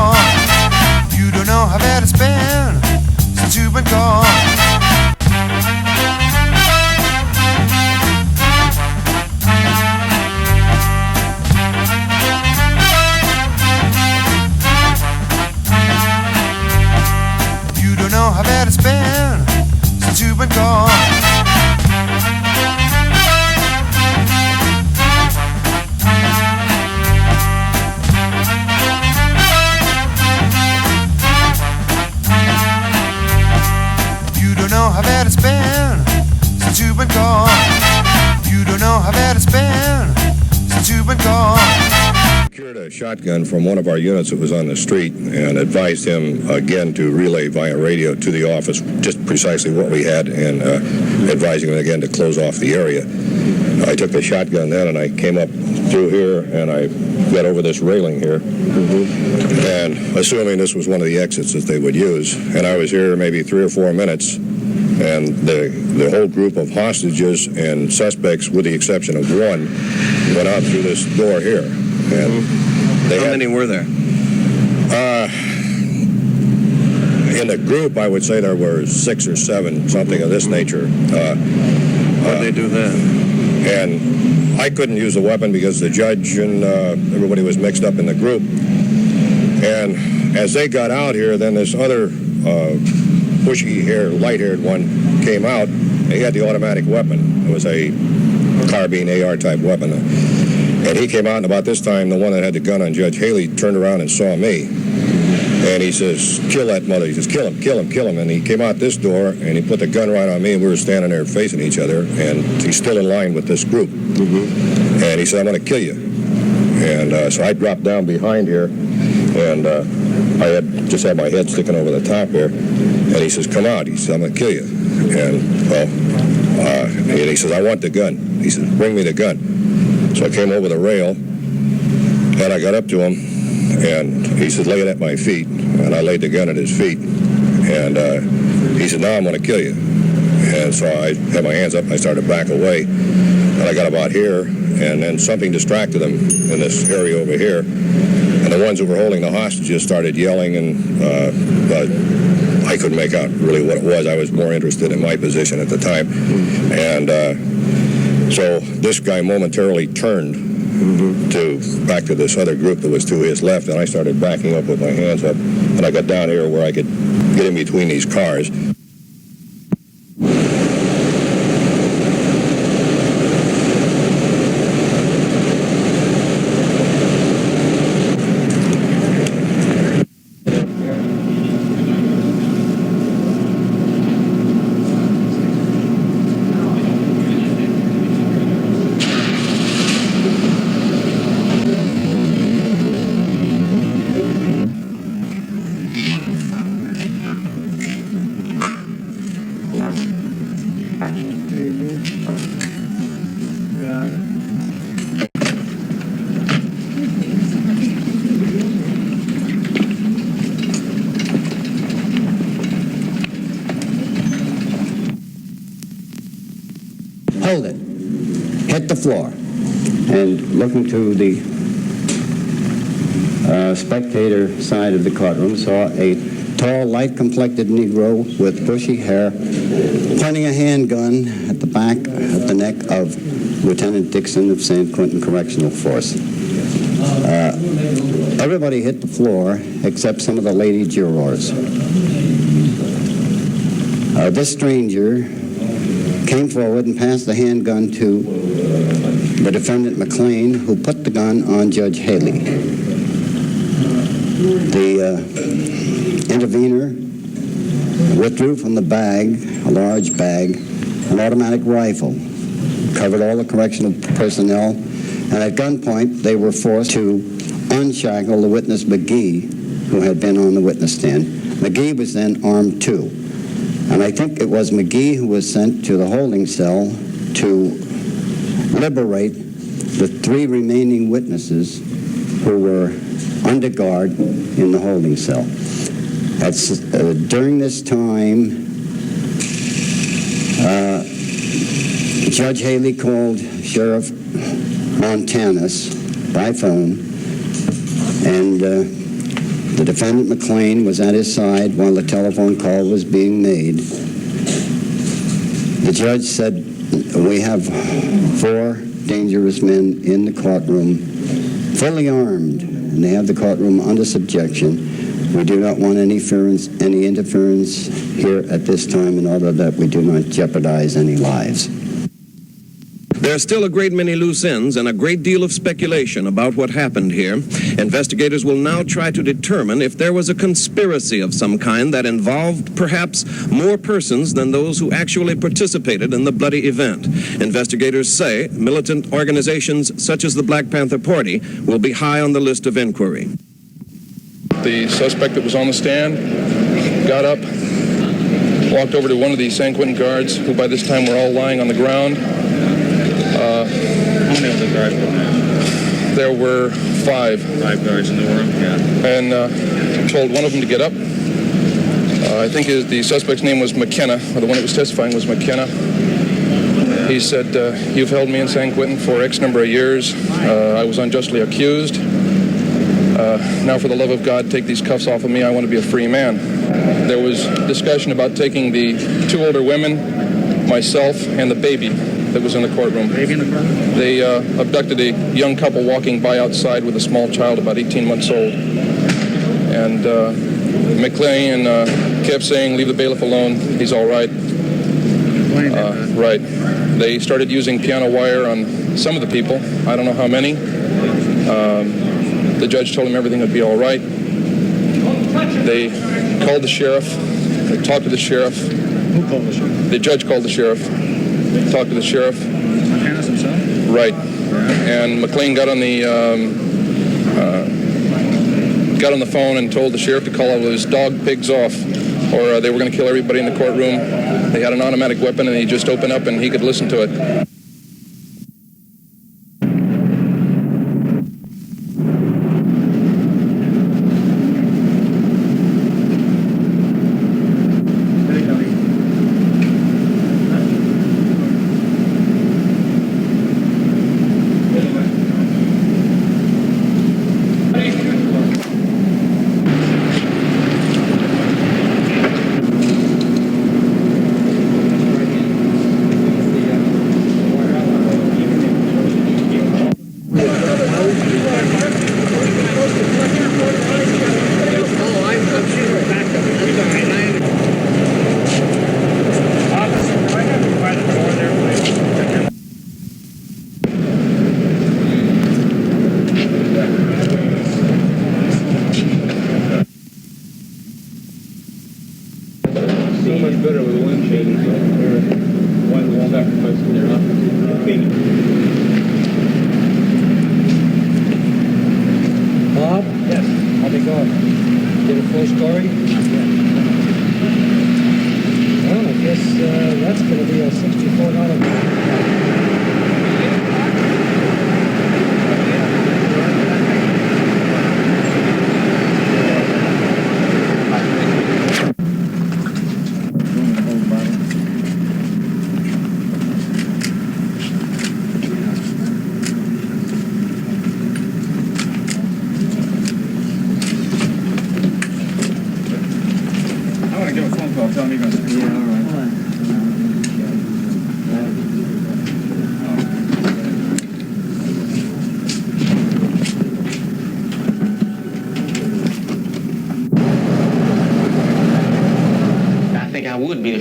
gone. You don't know how bad it's been since you've been gone. You don't know how bad it's been since you've been gone. You don't know how bad it's been since you've been gone. You don't know how bad it's been since you've been gone. Secured a shotgun from one of our units that was on the street and advised him again to relay via radio to the office just precisely what we had, and advising him again to close off the area. I took the shotgun then and I came up through here and I got over this railing here, and assuming this was one of the exits that they would use, and I was here maybe 3 or 4 minutes, and the whole group of hostages and suspects, with the exception of one, went out through this door here. And how many were there? In the group, I would say there were 6 or 7, something of this nature. What did they do then? And I couldn't use a weapon because the judge and everybody was mixed up in the group. And as they got out here, then this other bushy-haired, light-haired one came out. He had the automatic weapon. It was a carbine AR-type weapon. And he came out, and about this time, the one that had the gun on Judge Haley turned around and saw me. And he says, "Kill that mother." He says, "Kill him, kill him, kill him." And he came out this door, and he put the gun right on me, and we were standing there facing each other, and he's still in line with this group. And he said, "I'm going to kill you." And so I dropped down behind here, and I had just had my head sticking over the top there. And he says, "Come out." He said, "I'm going to kill you." And, well, and he says, "I want the gun." He says, "Bring me the gun." So I came over the rail, and I got up to him, and he said, "Lay it at my feet." And I laid the gun at his feet. And he said, "Now I'm going to kill you." And so I had my hands up, and I started to back away. And I got about here, and then something distracted him in this area over here. And the ones who were holding the hostages started yelling, and I couldn't make out really what it was. I was more interested in my position at the time. And so this guy momentarily turned back to this other group that was to his left, and I started backing up with my hands up, and I got down here where I could get in between these cars. Hold it. Hit the floor. And looking to the spectator side of the courtroom, saw a tall, light-complected Negro with bushy hair pointing a handgun at the back of the neck of Lieutenant Dixon of San Quentin Correctional Force. Everybody hit the floor except some of the lady jurors. This stranger came forward and passed the handgun to the defendant McLean, who put the gun on Judge Haley. The intervener withdrew from the bag, a large bag, an automatic rifle, covered all the correctional personnel, and at gunpoint they were forced to unshackle the witness McGee, who had been on the witness stand. McGee was then armed too. And I think it was McGee who was sent to the holding cell to liberate the 3 remaining witnesses who were under guard in the holding cell. During this time, Judge Haley called Sheriff Montanus by phone and The defendant, McClain, was at his side while the telephone call was being made. The judge said, we have 4 dangerous men in the courtroom, fully armed, and they have the courtroom under subjection. We do not want any interference here at this time in order that we do not jeopardize any lives. There are still a great many loose ends and a great deal of speculation about what happened here. Investigators will now try to determine if there was a conspiracy of some kind that involved perhaps more persons than those who actually participated in the bloody event. Investigators say militant organizations such as the Black Panther Party will be high on the list of inquiry. The suspect that was on the stand got up, walked over to one of the San Quentin guards, who by this time were all lying on the ground. How many of the guards were there? There were 5. 5 guards in the room, yeah. And told one of them to get up. I think the suspect's name was McKenna, or the one that was testifying was McKenna. He said, you've held me in San Quentin for X number of years. I was unjustly accused. Now, for the love of God, take these cuffs off of me. I want to be a free man. There was discussion about taking the 2 older women, myself, and the baby that was in the courtroom. Baby in the courtroom? They abducted a young couple walking by outside with a small child about 18 months old. And McClain kept saying, leave the bailiff alone. He's all right. Right. They started using piano wire on some of the people. I don't know how many. The judge told him everything would be all right. They called the sheriff. They talked to the sheriff. Who called the sheriff? The judge called the sheriff. Talked to the sheriff. McCannis himself? Right. And McClain got on the phone and told the sheriff to call all his dog pigs off, or they were going to kill everybody in the courtroom. They had an automatic weapon, and he just opened up and he could listen to it. Bob? Yes. How'd it go? Get a full story? Well, I guess that's going to be a $64 bill.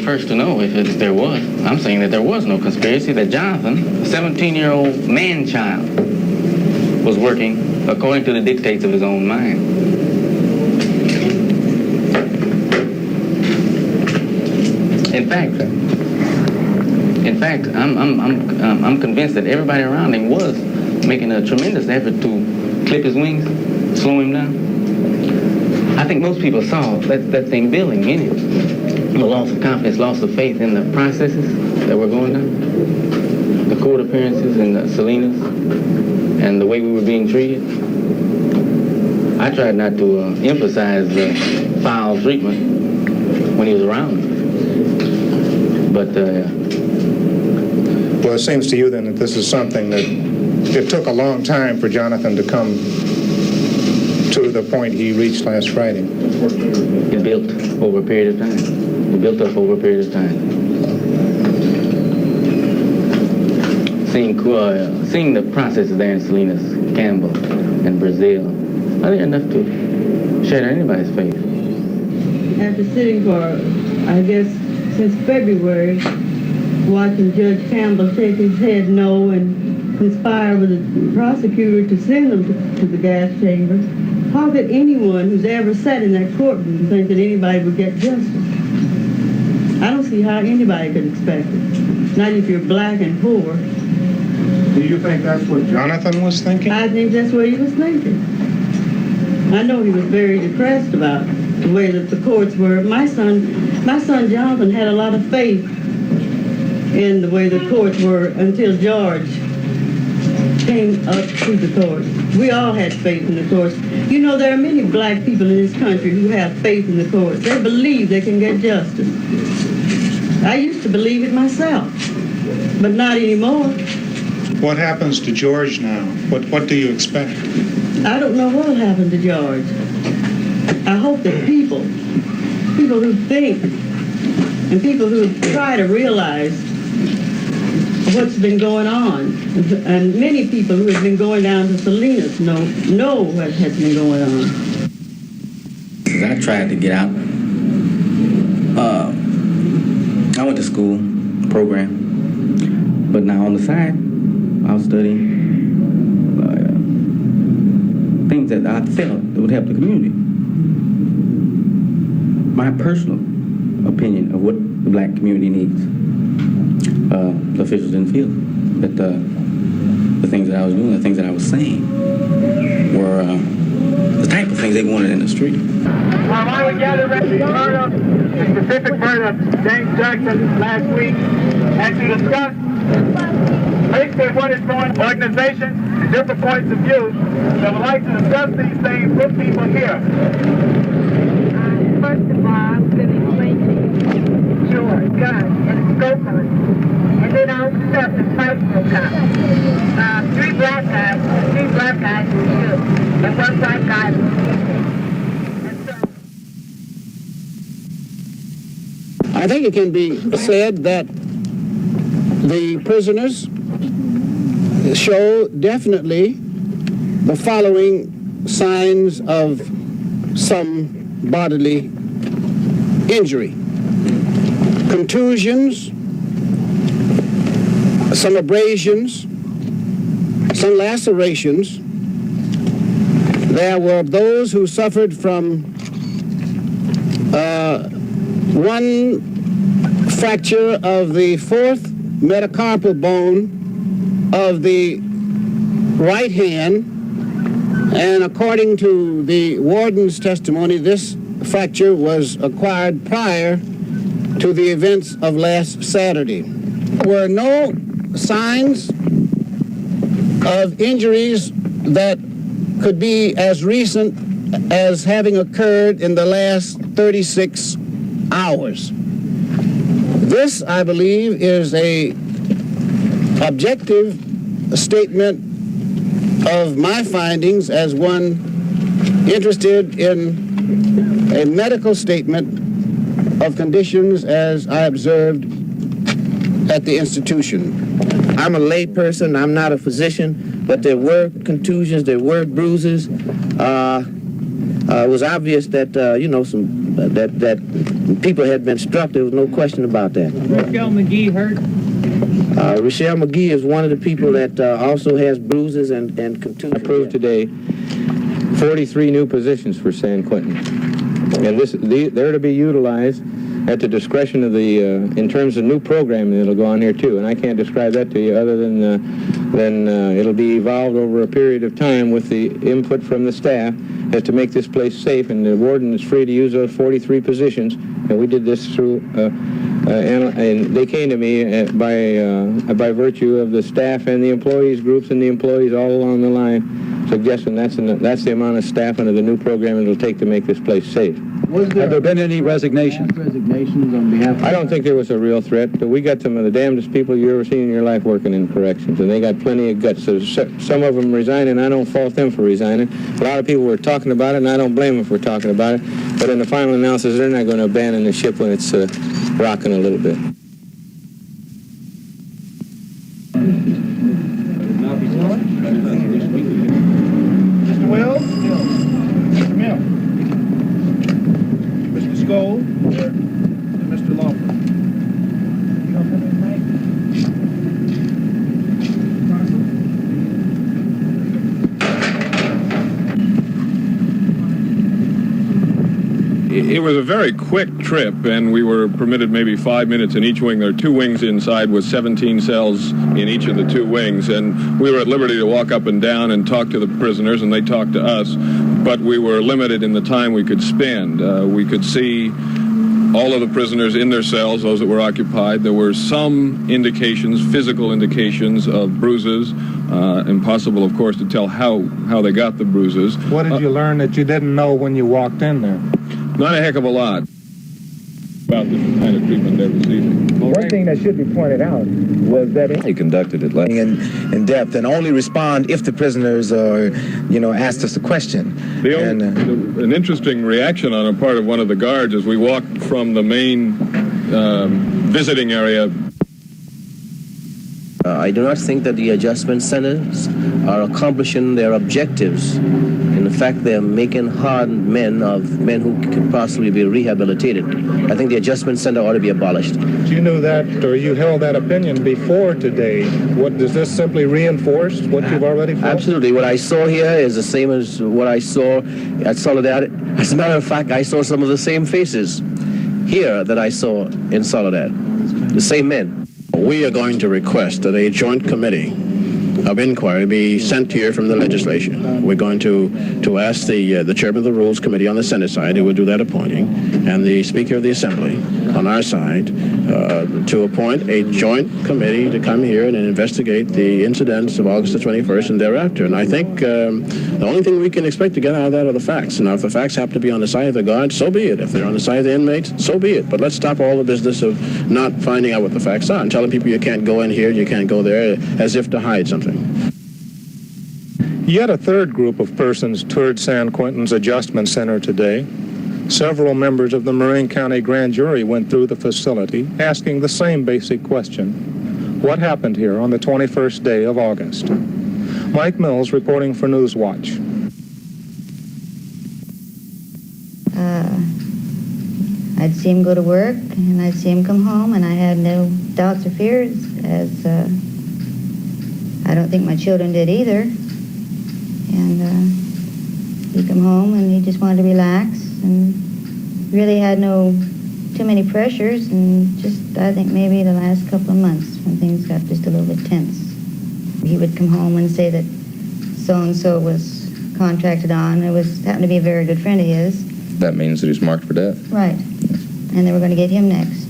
First to know if there was. I'm saying that there was no conspiracy, that Jonathan, a 17-year-old man-child, was working according to the dictates of his own mind. In fact, I'm convinced that everybody around him was making a tremendous effort to clip his wings, slow him down. I think most people saw that thing building in him. The loss of confidence, loss of faith in the processes that were going on, the court appearances and the Salinas, and the way we were being treated. I tried not to emphasize the foul treatment when he was around. But, Well, it seems to you then that this is something that it took a long time for Jonathan to come to the point he reached last Friday? It built over a period of time. It built up over a period of time. Seeing the processes there in Salinas, Campbell, and Brazil, I think enough to shatter anybody's faith. After sitting for, I guess, since February, watching Judge Campbell shake his head no and conspire with the prosecutor to send them to the gas chamber, how could anyone who's ever sat in that courtroom think that anybody would get justice? I don't see how anybody could expect it, not if you're black and poor. Do you think that's what Jonathan was thinking? I think that's what he was thinking. I know he was very depressed about the way that the courts were. My son Jonathan had a lot of faith in the way the courts were until George came up to the courts. We all had faith in the courts. You know, there are many black people in this country who have faith in the courts. They believe they can get justice. I used to believe it myself, but not anymore. What happens to George now? What do you expect? I don't know what will happen to George. I hope that people who think and people who try to realize what's been going on, and many people who have been going down to Salinas know what has been going on. I tried to get out. I went to school program, but now on the side, I was studying things that I felt that would help the community. My personal opinion of what the black community needs. The officials didn't feel that the things that I was doing, the things that I was saying, were the type of things they wanted in the street. While we gathered at the specific murder of James Jackson last week, and to discuss basically what is going on, organizations and different points of view, that would like to discuss these things with people here. First of all, I'm going to explain to you George, gun, and scope on it. And then I'll discuss the personal comment. 3 black guys who shoot, and 1 white guy who I think it can be said that the prisoners show definitely the following signs of some bodily injury: contusions, some abrasions, some lacerations. There were those who suffered from one fracture of the 4th metacarpal bone of the right hand, and according to the warden's testimony, this fracture was acquired prior to the events of last Saturday. There were no signs of injuries that could be as recent as having occurred in the last 36 hours. This, I believe, is a objective statement of my findings as one interested in a medical statement of conditions as I observed at the institution. I'm a lay person, I'm not a physician, but there were contusions, there were bruises. It was obvious that, that people had been struck. There was no question about that. Rochelle McGee hurt? Rochelle McGee is one of the people that also has bruises and contusions. Approved today 43 new positions for San Quentin. And they're to be utilized at the discretion of the, in terms of new programming that'll go on here too. And I can't describe that to you other than it'll be evolved over a period of time with the input from the staff as to make this place safe. And the warden is free to use those 43 positions. And we did this through, and they came to me by virtue of the staff and the employees groups and the employees all along the line suggesting that's the amount of staff under the new program it'll take to make this place safe. Have there been any resignations? Resignations on behalf of... I don't think there was a real threat. We got some of the damnedest people you ever seen in your life working in corrections, and they got plenty of guts. So some of them resigning, I don't fault them for resigning. A lot of people were talking about it, and I don't blame them for talking about it. But in the final analysis, they're not going to abandon the ship when it's rocking a little bit. Mr. Wells? Mr. Mill? Mr. Skoll? And Mr. Lawford? It was a very quick trip, and we were permitted maybe 5 minutes in each wing. There are 2 wings inside with 17 cells in each of the 2 wings, and we were at liberty to walk up and down and talk to the prisoners, and they talked to us, but we were limited in the time we could spend. We could see all of the prisoners in their cells, those that were occupied. There were some indications, physical indications of bruises. Impossible, of course, to tell how they got the bruises. What did you learn that you didn't know when you walked in there? Not a heck of a lot about the kind of treatment they're receiving. One thing that should be pointed out was that he conducted it in depth and only respond if the prisoners are, asked us a question. An interesting reaction on a part of one of the guards as we walked from the main visiting area. I do not think that the adjustment centers are accomplishing their objectives. In fact, they're making hardened men of men who can possibly be rehabilitated. I think the adjustment center ought to be abolished. You knew that, or you held that opinion before today. What does this simply reinforce what you've already felt? Absolutely. What I saw here is the same as what I saw at Soledad. As a matter of fact, I saw some of the same faces here that I saw in Soledad. The same men. We are going to request that a joint committee of inquiry be sent here from the legislation. We're going to ask the chairman of the Rules Committee on the Senate side, who will do that appointing, and the Speaker of the Assembly on our side, to appoint a joint committee to come here and investigate the incidents of August the 21st and thereafter. And I think the only thing we can expect to get out of that are the facts. Now, if the facts happen to be on the side of the guards, so be it. If they're on the side of the inmates, so be it. But let's stop all the business of not finding out what the facts are and telling people you can't go in here, you can't go there, as if to hide something. Yet a third group of persons toured San Quentin's adjustment center today. Several members of the Marin County Grand Jury went through the facility asking the same basic question. What happened here on the 21st day of August? Mike Mills reporting for Newswatch. I'd see him go to work, and I'd see him come home, and I had no doubts or fears, as I don't think my children did either. And he'd come home, and he just wanted to relax, and really had too many pressures, and just, I think, maybe the last couple of months when things got just a little bit tense. He would come home and say that so-and-so was contracted on. It happened to be a very good friend of his. That means that he's marked for death. Right. And they were going to get him next.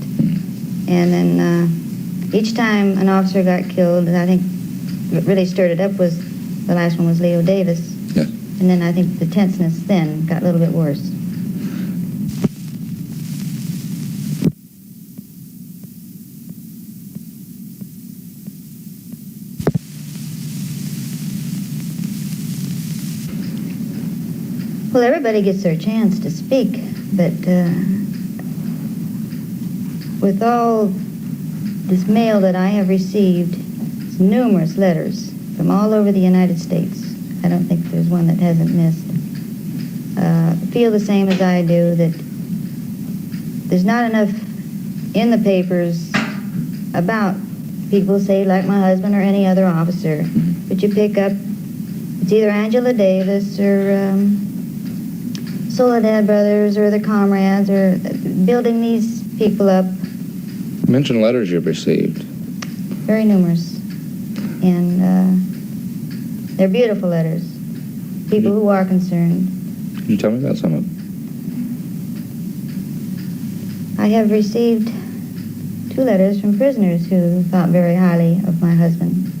And then each time an officer got killed, I think what really stirred it up was the last one was Leo Davis. Yes. And then I think the tenseness then got a little bit worse. Well, everybody gets their chance to speak, but with all this mail that I have received, numerous letters from all over the United States, I don't think there's one that hasn't missed, feel the same as I do, that there's not enough in the papers about people, say, like my husband or any other officer, but you pick up, it's either Angela Davis or Soledad Brothers or the comrades, or building these people up. Mention letters you've received. Very numerous. And they're beautiful letters. People who are concerned. Can you tell me about some of them? I have received 2 letters from prisoners who thought very highly of my husband.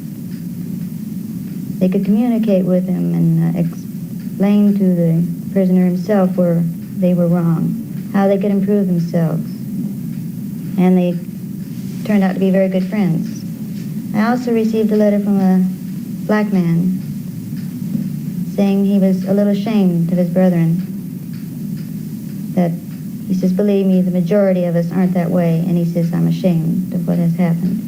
they could communicate with him and explain to the prisoner himself where they were wrong, how they could improve themselves. And they turned out to be very good friends. I also received a letter from a black man saying he was a little ashamed of his brethren, that he says, believe me, the majority of us aren't that way, and he says, I'm ashamed of what has happened.